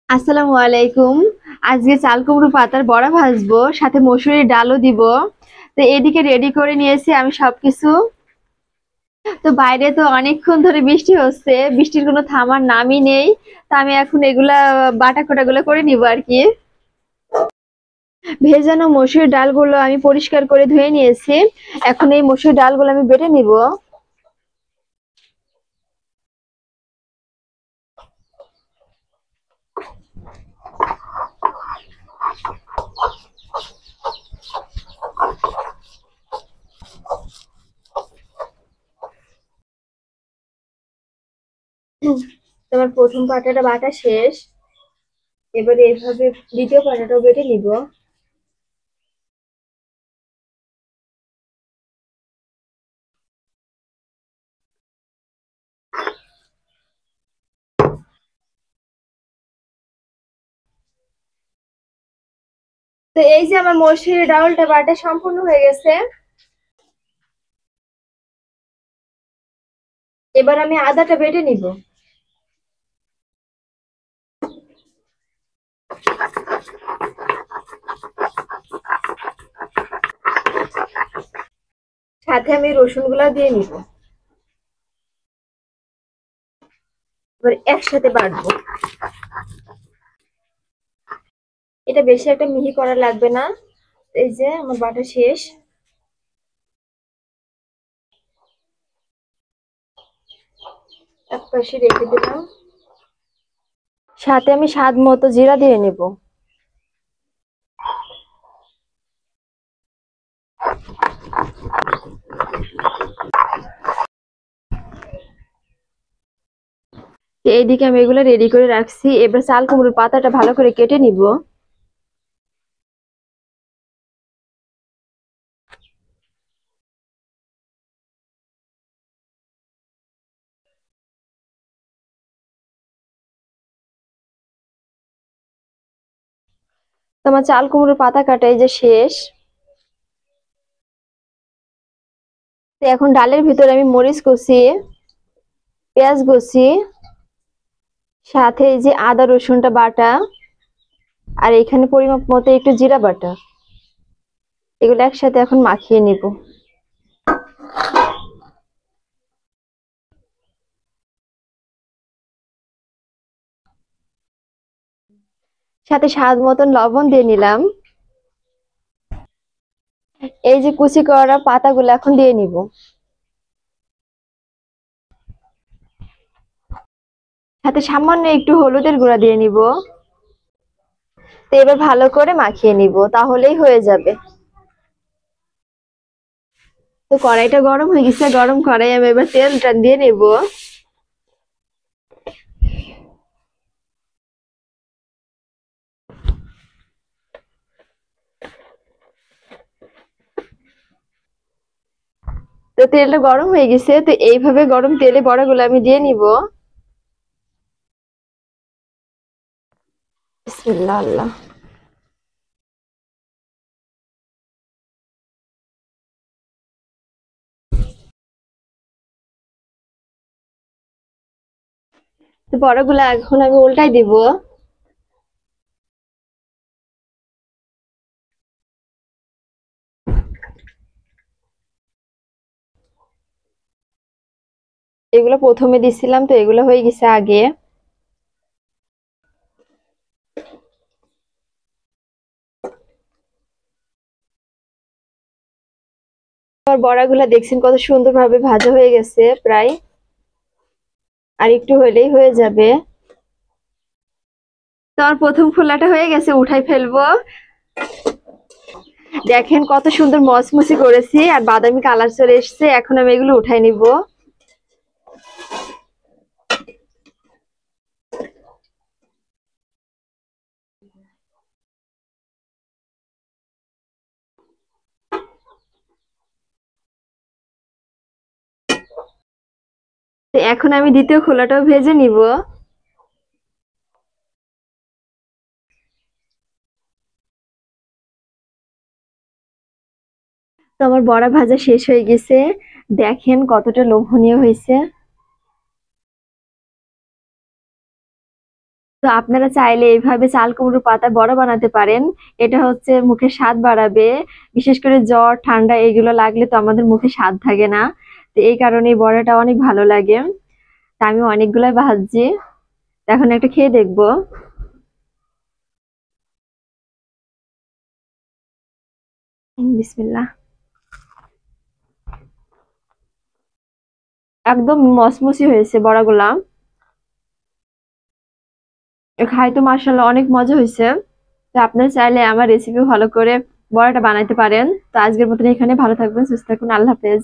আসসালামু আলাইকুম। আজকে চাল কুমড়ো পাতার বড়া ভাজবো, সাথে মসুরির ডালও দিব। তো এদিকে রেডি করে নিয়েছি আমি সবকিছু। তো বাইরে তো অনেকক্ষণ ধরে বৃষ্টি হচ্ছে, বৃষ্টির কোনো থামার নামই নেই। তো আমি এখন এগুলা বাটা কোটাগুলো করে নিব আর কি। ভেজানো মসুরির ডালগুলো আমি পরিষ্কার করে ধুয়ে নিয়েছি। এখন এই মসুরির ডালগুলো আমি বেটে নিব। তোমার প্রথম পাটাটা বাটা শেষ, এবারে এইভাবে দ্বিতীয় পাটাটাও বেটে নিব। তো এই যে আমার মসুরির ডালটা বাটা সম্পূর্ণ হয়ে গেছে। এবার আমি আদাটা বেটে নিব। সাথে আমি রসুন গুলা দিয়ে নিব। এবার একসাথে বাটবো। এটা বেশি একটা মিহি করা লাগবে না। এই যে আমার বাটা শেষ। এক পাশে রেখে দিলাম। সাথে আমি স্বাদ মতো জিরা দিয়ে নিব। এইদিকে আমি এগুলো রেডি করে রাখছি, এবার চাল কুমড়োর পাতাটা ভালো করে কেটে নিব। তোমার চাল কুমড়োর পাতা কাটা এই যে শেষ। তো এখন ডালের ভিতরে আমি মরিচ কষি, পেঁয়াজ কষি, সাথে এই যে আদা রসুনটা বাটা, আর এখানে পরিমাপ মতো একটু জিরা বাটা, এগুলো একসাথে এখন মাখিয়ে নিব। সাথে স্বাদ মতন লবণ দিয়ে নিলাম। এই যে কুচি করা পাতাগুলো এখন দিয়ে নিব। সাথে সামান্য একটু হলুদের গুঁড়া দিয়ে নিব। তো এবার ভালো করে মাখিয়ে নিব, তাহলেই হয়ে যাবে। তো কড়াইটা গরম হয়ে গেছে, গরম কড়াই আমি এবার তেলটা দিয়ে নেব। তো তেলটা গরম হয়ে গেছে, তো এইভাবে গরম তেলে বড়াগুলো আমি দিয়ে নিব। বিসমিল্লাহ আল্লাহ। তো বড়াগুলো এখন আমি উল্টাই দিব। এগুলো প্রথমে দিছিলাম, তো এগুলো হয়ে গেছে আগে। আমার বড়াগুলা দেখছেন কত সুন্দরভাবে ভাজা হয়ে গেছে প্রায়, আর একটু হলেই হয়ে যাবে। তো আমার প্রথম খোলাটা হয়ে গেছে, উঠাই ফেলবো। দেখেন কত সুন্দর মচমচি করেছি, আর বাদামি কালার চলে এসছে। এখন আমি এগুলো উঠাই নিব। তো এখন আমি দ্বিতীয় খোলাটাও ভেজে নিব। তো আমার বড়া ভাজা শেষ হয়ে গেছে। দেখেন কতটা লোভনীয় হয়েছে। তো আপনারা চাইলে এইভাবে চাল কুমড়োর পাতা বড়া বানাতে পারেন। এটা হচ্ছে মুখে স্বাদ বাড়াবে। বিশেষ করে জ্বর ঠান্ডা এগুলো লাগলে তো আমাদের মুখে স্বাদ থাকে না। তো এই কারণে এই বড়াটা অনেক ভালো লাগে। তা আমি অনেকগুলাই ভাজছি। তো এখন একটা খেয়ে দেখবো। বিসমিল্লাহ। একদম মচমচি হয়েছে বড়াগুলা। খাই তো মাশাআল্লাহ অনেক মজা হয়েছে। তো আপনারা চাইলে আমার রেসিপি ফলো করে বড়াটা বানাইতে পারেন। তো আজকের মতন এখানে, ভালো থাকবেন, সুস্থ থাকুন, আল্লাহ হাফেজ।